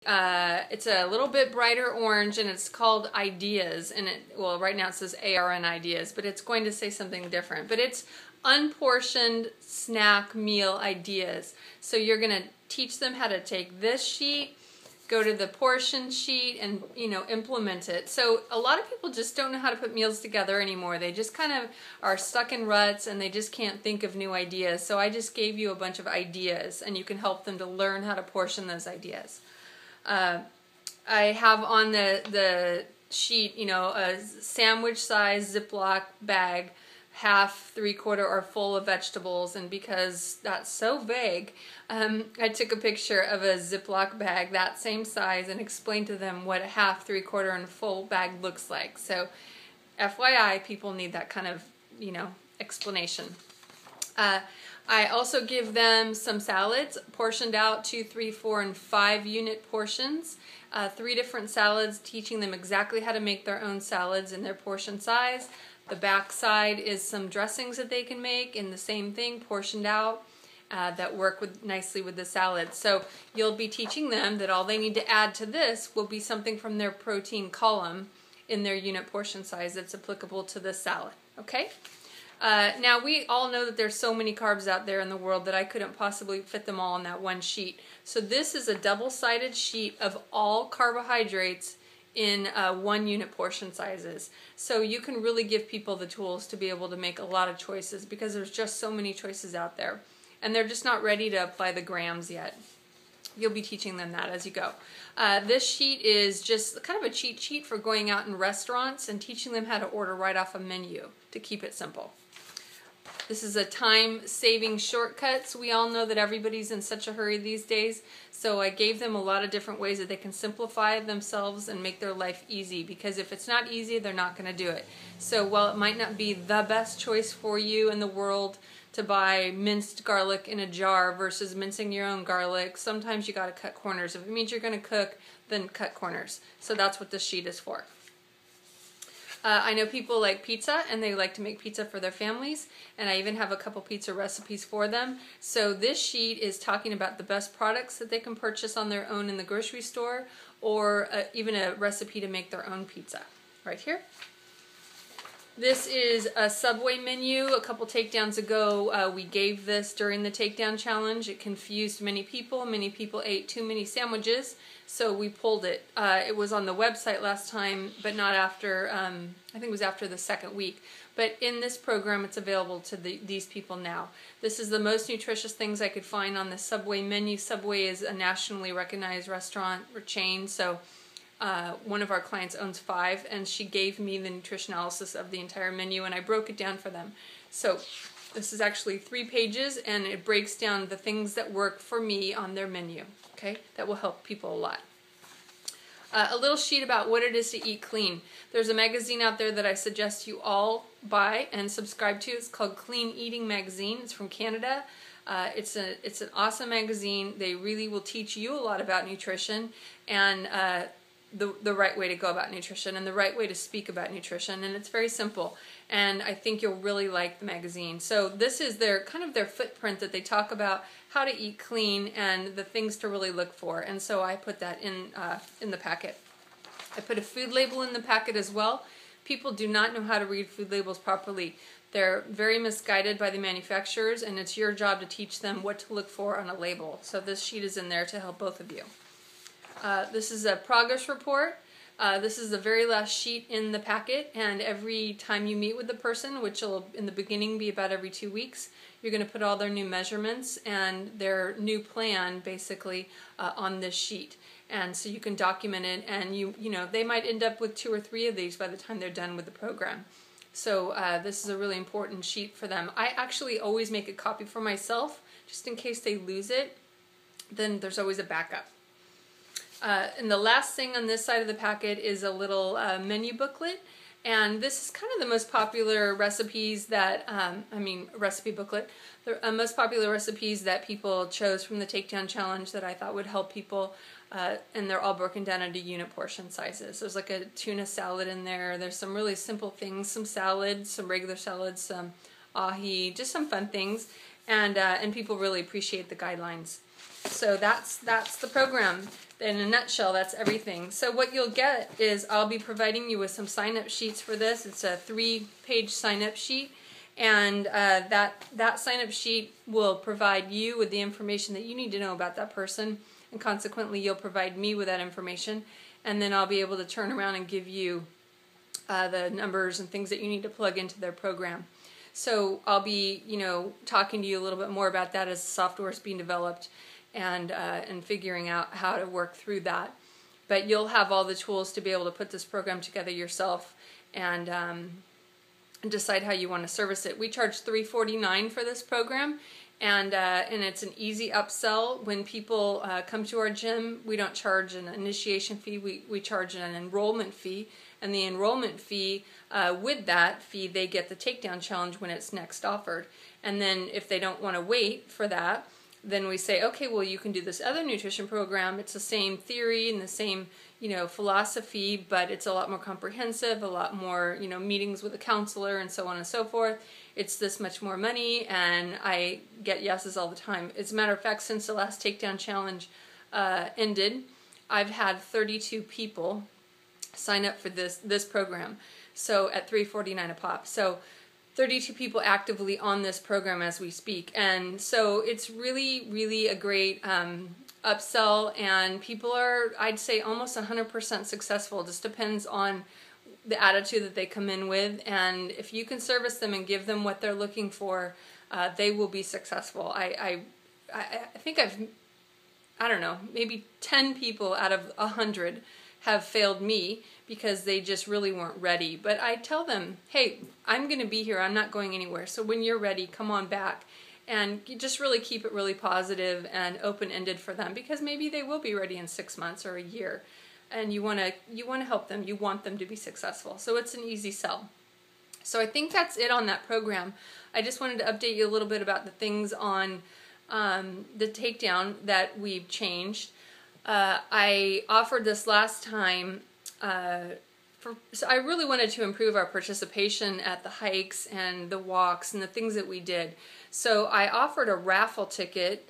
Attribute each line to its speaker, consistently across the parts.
Speaker 1: It's a little bit brighter orange, and it's called Ideas. And well, right now it says ARN Ideas, but it's going to say something different. But it's unportioned snack meal ideas. So you're going to teach them how to take this sheet, go to the portion sheet, and implement it. So a lot of people just don't know how to put meals together anymore. They just kind of are stuck in ruts, and they just can't think of new ideas. So I just gave you a bunch of ideas, and you can help them to learn how to portion those ideas. I have on the sheet, a sandwich size Ziploc bag, half, 3/4, or full of vegetables, and because that's so vague, I took a picture of a Ziploc bag that same size and explained to them what a half, 3/4, and full bag looks like. So FYI, people need that kind of, explanation. I also give them some salads portioned out 2, 3, 4, and 5 unit portions. 3 different salads, teaching them exactly how to make their own salads in their portion size. The back side is some dressings that they can make in the same thing, portioned out, that work nicely with the salad. So you'll be teaching them that all they need to add to this will be something from their protein column in their unit portion size that's applicable to the salad. Okay? Now we all know that there's so many carbs out there in the world that I couldn't possibly fit them all on that one sheet. So this is a double-sided sheet of all carbohydrates in 1 unit portion sizes. So you can really give people the tools to be able to make a lot of choices, because there's just so many choices out there. And they're just not ready to apply the grams yet. You'll be teaching them that as you go. This sheet is just kind of a cheat sheet for going out in restaurants and teaching them how to order right off a menu to keep it simple. This is a time-saving shortcut. So we all know that everybody's in such a hurry these days. So I gave them a lot of different ways that they can simplify themselves and make their life easy. Because if it's not easy, they're not going to do it. So while it might not be the best choice for you in the world to buy minced garlic in a jar versus mincing your own garlic, sometimes you got to cut corners. If it means you're going to cook, then cut corners. So that's what this sheet is for. I know people like pizza, and they like to make pizza for their families, and I even have a couple pizza recipes for them. So this sheet is talking about the best products that they can purchase on their own in the grocery store, or even a recipe to make their own pizza right here. This is a Subway menu. A couple takedowns ago, we gave this during the takedown challenge. It confused many people. Many people ate too many sandwiches, so we pulled it. It was on the website last time, but not after, I think it was after the 2nd week. But in this program, it's available to these people now. This is the most nutritious things I could find on the Subway menu. Subway is a nationally recognized restaurant or chain, so one of our clients owns 5, and she gave me the nutrition analysis of the entire menu, and I broke it down for them. So this is actually 3 pages, and it breaks down the things that work for me on their menu. Okay, that will help people a lot. A little sheet about what it is to eat clean. There's a magazine out there that I suggest you all buy and subscribe to. It's called Clean Eating Magazine. It's from Canada. It's an awesome magazine. They really will teach you a lot about nutrition, and the right way to go about nutrition and the right way to speak about nutrition, and it's very simple, and I think you'll really like the magazine. So this is their kind of their footprint that they talk about how to eat clean and the things to really look for, and so I put that in the packet. I put a food label in the packet as well. People do not know how to read food labels properly. They're very misguided by the manufacturers, and it's your job to teach them what to look for on a label. So this sheet is in there to help both of you. This is a progress report. This is the very last sheet in the packet, and every time you meet with the person, which will in the beginning be about every 2 weeks, you're going to put all their new measurements and their new plan basically on this sheet. And so you can document it, and they might end up with 2 or 3 of these by the time they're done with the program. So this is a really important sheet for them. I actually always make a copy for myself just in case they lose it. Then there's always a backup. And the last thing on this side of the packet is a little menu booklet, and this is kind of the most popular recipes that, recipe booklet, the most popular recipes that people chose from the Takedown Challenge that I thought would help people, and they're all broken down into unit portion sizes. There's like a tuna salad in there, there's some really simple things, some salads, some regular salads, some ahi, just some fun things, and people really appreciate the guidelines. So that's the program. in a nutshell, that's everything. So what you'll get is I'll be providing you with some sign-up sheets for this. It's a 3-page sign-up sheet, and that sign-up sheet will provide you with the information that you need to know about that person, and consequently you'll provide me with that information, and then I'll be able to turn around and give you the numbers and things that you need to plug into their program. So I'll be, talking to you a little bit more about that as the software is being developed, and figuring out how to work through that. But you'll have all the tools to be able to put this program together yourself and decide how you want to service it. We charge $349 for this program, and it's an easy upsell. When people come to our gym, we don't charge an initiation fee. We charge an enrollment fee, and the enrollment fee, with that fee, they get the takedown challenge when it's next offered. And then if they don't want to wait for that, then we say, okay, well, you can do this other nutrition program. It's the same theory and the same, philosophy, but it's a lot more comprehensive, a lot more, meetings with a counselor and so on and so forth. It's this much more money, and I get yeses all the time. As a matter of fact, since the last takedown challenge ended, I've had 32 people sign up for this program. So at $349 a pop. So 32 people actively on this program as we speak, and so it's really, really a great upsell, and people are, I'd say, almost 100% successful. It just depends on the attitude that they come in with, and if you can service them and give them what they're looking for, they will be successful. I think I don't know, maybe 10 people out of 100 have failed me because they just really weren't ready. But I tell them, hey, I'm going to be here. I'm not going anywhere. So when you're ready, come on back. And you just really keep it really positive and open-ended for them, because maybe they will be ready in 6 months or a year. And you want to help them. You want them to be successful. So it's an easy sell. So I think that's it on that program. I just wanted to update you a little bit about the things on the takedown that we've changed. I offered this last time, so I really wanted to improve our participation at the hikes and the walks and the things that we did. So I offered a raffle ticket.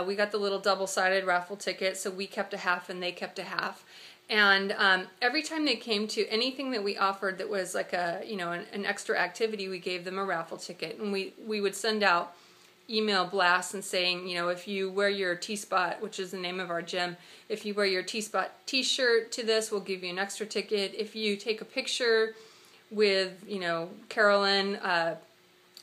Speaker 1: We got the little double-sided raffle ticket, so we kept a half and they kept a half. And every time they came to anything that we offered that was like an extra activity, we gave them a raffle ticket, and we would send out email blasts and saying, if you wear your T-Spot, which is the name of our gym, if you wear your T-Spot t-shirt to this, we'll give you an extra ticket. If you take a picture with, Carolyn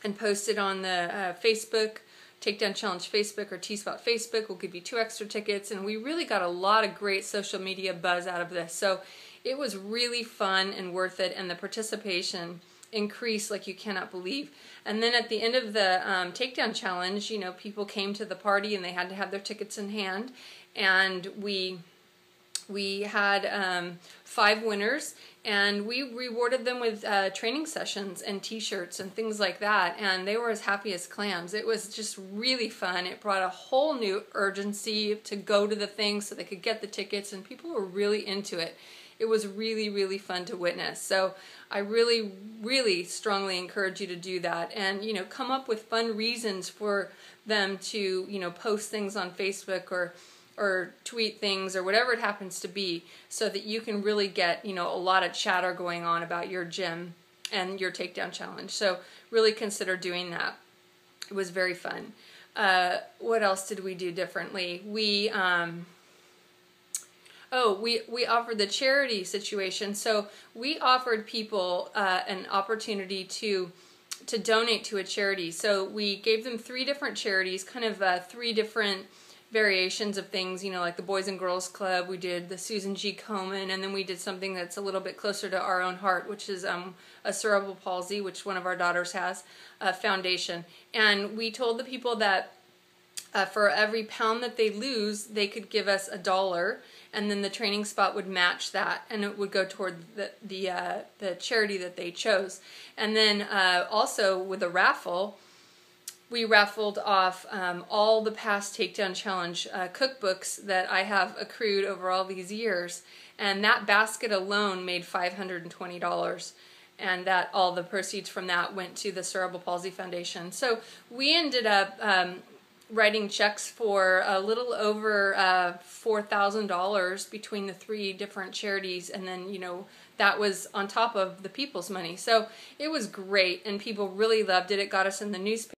Speaker 1: and post it on the Facebook, Takedown Challenge Facebook or T-Spot Facebook, we'll give you 2 extra tickets. And we really got a lot of great social media buzz out of this. So it was really fun and worth it, and the participation increased like you cannot believe. And then at the end of the takedown challenge, people came to the party and they had to have their tickets in hand, and we had 5 winners, and we rewarded them with training sessions and t-shirts and things like that, and they were as happy as clams. It was just really fun. It brought a whole new urgency to go to the thing so they could get the tickets, and people were really into it. It was really, really fun to witness. So I really, really strongly encourage you to do that, and come up with fun reasons for them to post things on Facebook or tweet things or whatever it happens to be, so that you can really get a lot of chatter going on about your gym and your takedown challenge. So really consider doing that. It was very fun. What else did we do differently? We offered the charity situation. So we offered people an opportunity to donate to a charity. So we gave them 3 different charities, kind of 3 different variations of things, like the Boys and Girls Club. We did the Susan G. Komen, and then we did something that's a little bit closer to our own heart, which is a cerebral palsy, which one of our daughters has, foundation. And we told the people that for every pound that they lose, they could give us $1, and then the training spot would match that, and it would go toward the charity that they chose. And then also with a raffle, we raffled off all the past Takedown Challenge cookbooks that I have accrued over all these years, and that basket alone made $520, and that all the proceeds from that went to the Cerebral Palsy Foundation. So we ended up writing checks for a little over $4,000 between the 3 different charities, and then, you know, that was on top of the people's money. So it was great, and people really loved it. It got us in the newspaper.